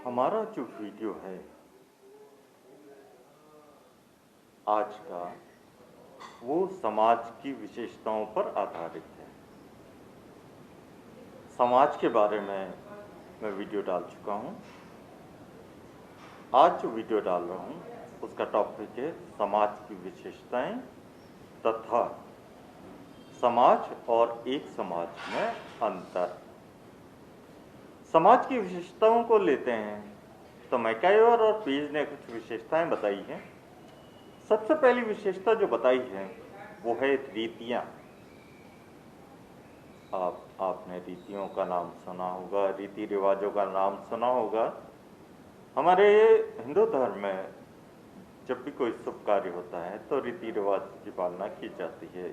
हमारा जो वीडियो है आज का वो समाज की विशेषताओं पर आधारित है। समाज के बारे में मैं वीडियो डाल चुका हूँ। आज जो वीडियो डाल रहा हूँ उसका टॉपिक है समाज की विशेषताएं तथा समाज और एक समाज में अंतर। समाज की विशेषताओं को लेते हैं तो मैकाइवर और पीज ने कुछ विशेषताएं बताई हैं। सबसे पहली विशेषता जो बताई है वो है रीतियाँ। आपने रीतियों का नाम सुना होगा, रीति रिवाजों का नाम सुना होगा। हमारे हिंदू धर्म में जब भी कोई शुभ कार्य होता है तो रीति रिवाज की पालना की जाती है,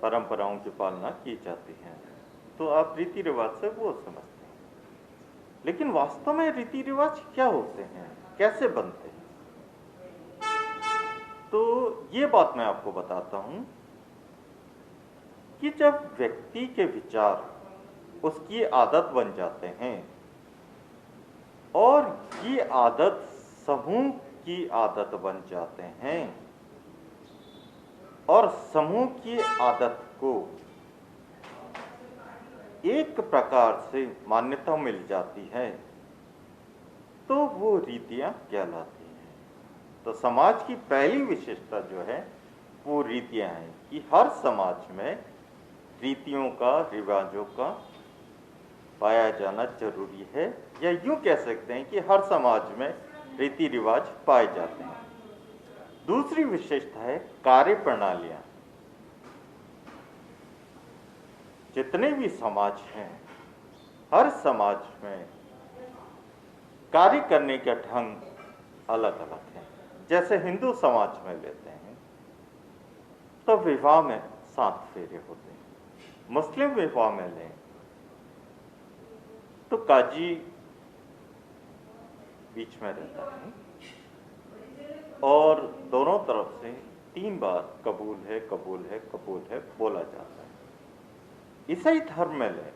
परंपराओं की पालना की जाती है। तो आप रीति रिवाज से वो समझते हैं, लेकिन वास्तव में रीति रिवाज क्या होते हैं, कैसे बनते हैं? तो ये बात मैं आपको बताता हूं कि जब व्यक्ति के विचार उसकी आदत बन जाते हैं और ये आदत समूह की आदत बन जाते हैं और समूह की आदत को एक प्रकार से मान्यता मिल जाती है तो वो रीतियां कहलाती हैं। तो समाज की पहली विशेषता जो है वो रीतियां हैं कि हर समाज में रीतियों का, रिवाजों का पाया जाना जरूरी है, या यूं कह सकते हैं कि हर समाज में रीति रिवाज पाए जाते हैं। दूसरी विशेषता है कार्य प्रणालियां। जितने भी समाज हैं हर समाज में कार्य करने के ढंग अलग अलग हैं। जैसे हिंदू समाज में लेते हैं तो विवाह में 7 फेरे होते हैं। मुस्लिम विवाह में लें तो काजी बीच में रहता है और दोनों तरफ से 3 बार कबूल है, कबूल है, कबूल है बोला जाता है। ईसाई धर्म में लें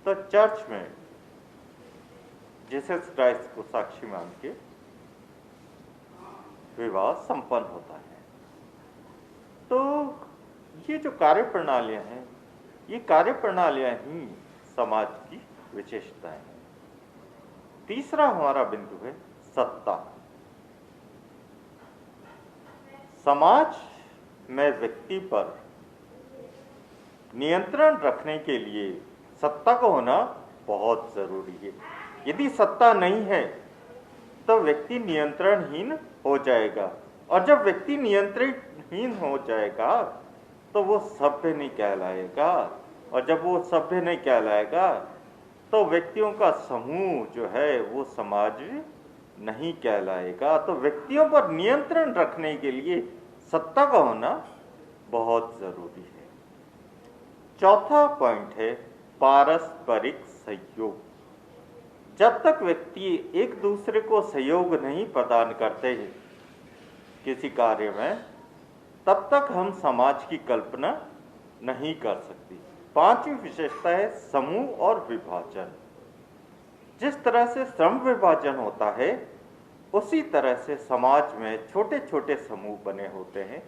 तो चर्च में जीसस क्राइस्ट को साक्षी मान के विवाह संपन्न होता है। तो ये जो कार्य प्रणालियां हैं, ये कार्य प्रणालियां ही समाज की विशेषताएं हैं। तीसरा हमारा बिंदु है सत्ता। समाज में व्यक्ति पर नियंत्रण रखने के लिए सत्ता का होना बहुत जरूरी है। यदि सत्ता नहीं है तो व्यक्ति नियंत्रणहीन हो जाएगा, और जब व्यक्ति नियंत्रणहीन हो जाएगा तो वो सभ्य नहीं कहलाएगा, और जब वो सभ्य नहीं कहलाएगा तो व्यक्तियों का समूह जो है वो समाज नहीं कहलाएगा। तो व्यक्तियों पर नियंत्रण रखने के लिए सत्ता का होना बहुत जरूरी है। चौथा पॉइंट है पारस्परिक सहयोग। जब तक व्यक्ति एक दूसरे को सहयोग नहीं प्रदान करते हैं किसी कार्य में, तब तक हम समाज की कल्पना नहीं कर सकती। पांचवी विशेषता है समूह और विभाजन। जिस तरह से श्रम विभाजन होता है उसी तरह से समाज में छोटे छोटे समूह बने होते हैं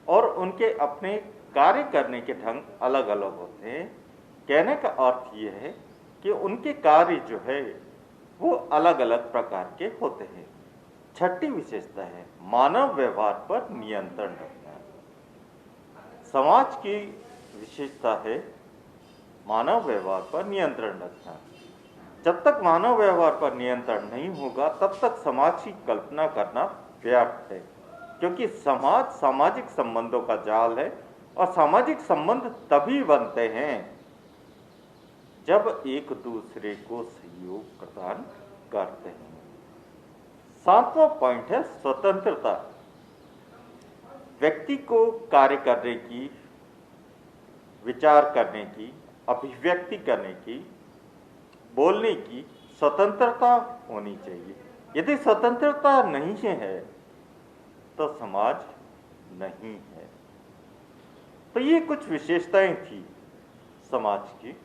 और उनके अपने कार्य करने के ढंग अलग अलग होते हैं। कहने का अर्थ यह है कि उनके कार्य जो है वो अलग अलग प्रकार के होते हैं। छठी विशेषता है मानव व्यवहार पर नियंत्रण रखना। समाज की विशेषता है मानव व्यवहार पर नियंत्रण रखना। जब तक मानव व्यवहार पर नियंत्रण नहीं होगा तब तक समाज की कल्पना करना व्यर्थ है, क्योंकि समाज सामाजिक संबंधों का जाल है और सामाजिक संबंध तभी बनते हैं जब एक दूसरे को सहयोग प्रदान करते हैं। 7वां पॉइंट है स्वतंत्रता। व्यक्ति को कार्य करने की, विचार करने की, अभिव्यक्ति करने की, बोलने की स्वतंत्रता होनी चाहिए। यदि स्वतंत्रता नहीं है तो समाज नहीं है। तो ये कुछ विशेषताएं थी समाज की।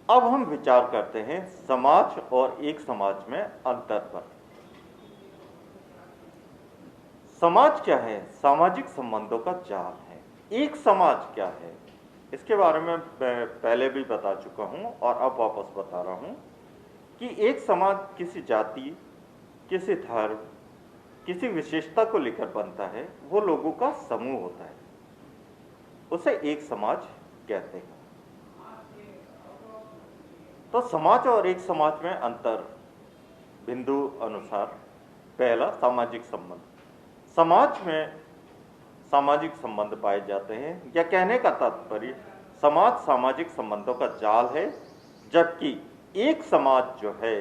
अब हम विचार करते हैं समाज और एक समाज में अंतर पर। समाज क्या है? सामाजिक संबंधों का जाल है। एक समाज क्या है? इसके बारे में मैं पहले भी बता चुका हूं और अब वापस बता रहा हूं कि एक समाज किसी जाति, किसी धर्म, किसी विशेषता को लेकर बनता है। वो लोगों का समूह होता है, उसे एक समाज कहते हैं। तो समाज और एक समाज में अंतर बिंदु अनुसार, पहला सामाजिक संबंध। समाज में सामाजिक संबंध पाए जाते हैं, या कहने का तात्पर्य समाज सामाजिक संबंधों का जाल है, जबकि एक समाज जो है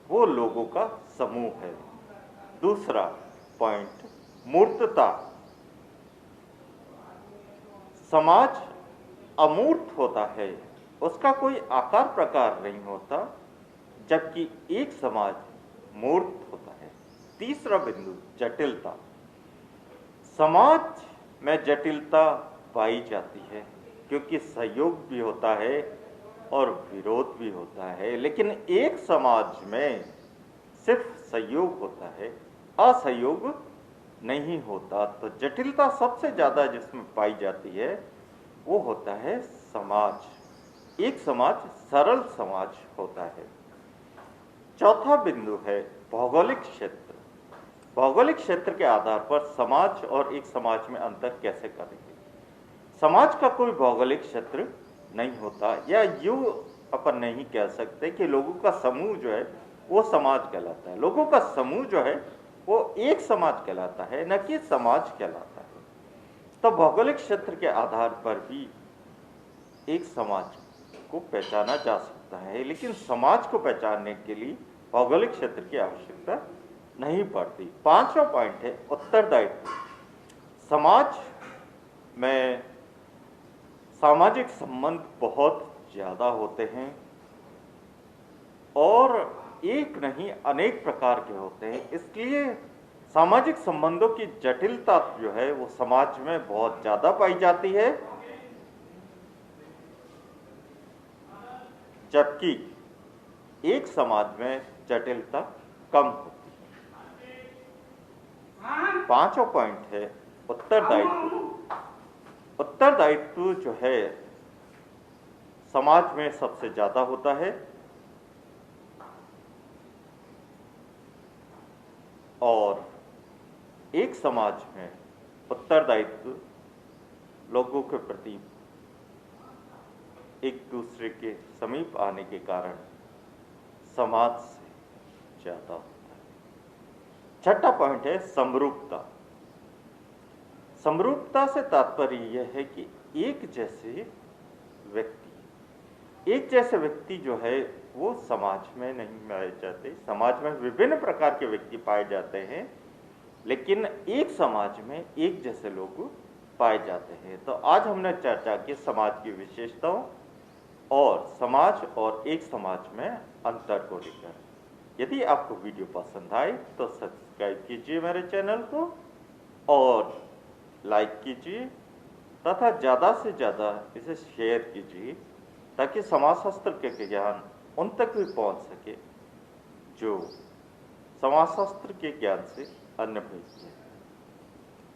वो लोगों का समूह है। दूसरा पॉइंट, मूर्तता। समाज अमूर्त होता है, उसका कोई आकार प्रकार नहीं होता, जबकि एक समाज मूर्त होता है। तीसरा बिंदु, जटिलता। समाज में जटिलता पाई जाती है क्योंकि सहयोग भी होता है और विरोध भी होता है, लेकिन एक समाज में सिर्फ सहयोग होता है, असहयोग नहीं होता। तो जटिलता सबसे ज्यादा जिसमें पाई जाती है वो होता है समाज। एक समाज सरल समाज होता है। चौथा बिंदु है भौगोलिक क्षेत्र। भौगोलिक क्षेत्र के आधार पर समाज और एक समाज में अंतर कैसे करेंगे? समाज का कोई भौगोलिक क्षेत्र नहीं होता, या यूं अपन नहीं कह सकते कि लोगों का समूह जो है वो समाज कहलाता है। लोगों का समूह जो है वो एक समाज कहलाता है, न कि समाज कहलाता है। तो भौगोलिक क्षेत्र के आधार पर भी एक समाज को पहचाना जा सकता है, लेकिन समाज को पहचानने के लिए भौगोलिक क्षेत्र की आवश्यकता नहीं पड़ती। पांचवा पॉइंट है उत्तरदायित्व। समाज में सामाजिक संबंध बहुत ज्यादा होते हैं और एक नहीं अनेक प्रकार के होते हैं, इसलिए सामाजिक संबंधों की जटिलता जो है वो समाज में बहुत ज्यादा पाई जाती है, जबकि एक समाज में जटिलता कम होती है। पांचवा पॉइंट है उत्तरदायित्व। उत्तरदायित्व जो है समाज में सबसे ज्यादा होता है और एक समाज में उत्तरदायित्व लोगों के प्रति एक दूसरे के समीप आने के कारण समाज से ज्यादा होता है। छठा पॉइंट है समरूपता। समरूपता से तात्पर्य यह है कि एक जैसे व्यक्ति जो है वो समाज में नहीं पाए जाते। समाज में विभिन्न प्रकार के व्यक्ति पाए जाते हैं, लेकिन एक समाज में एक जैसे लोग पाए जाते हैं। तो आज हमने चर्चा की समाज की विशेषताओं और समाज और एक समाज में अंतर को लेकर। यदि आपको वीडियो पसंद आए तो सब्सक्राइब कीजिए मेरे चैनल को और लाइक कीजिए तथा ज़्यादा से ज़्यादा इसे शेयर कीजिए, ताकि समाजशास्त्र के ज्ञान उन तक भी पहुंच सके जो समाजशास्त्र के ज्ञान से अनभिज्ञ है।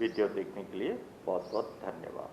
वीडियो देखने के लिए बहुत बहुत धन्यवाद।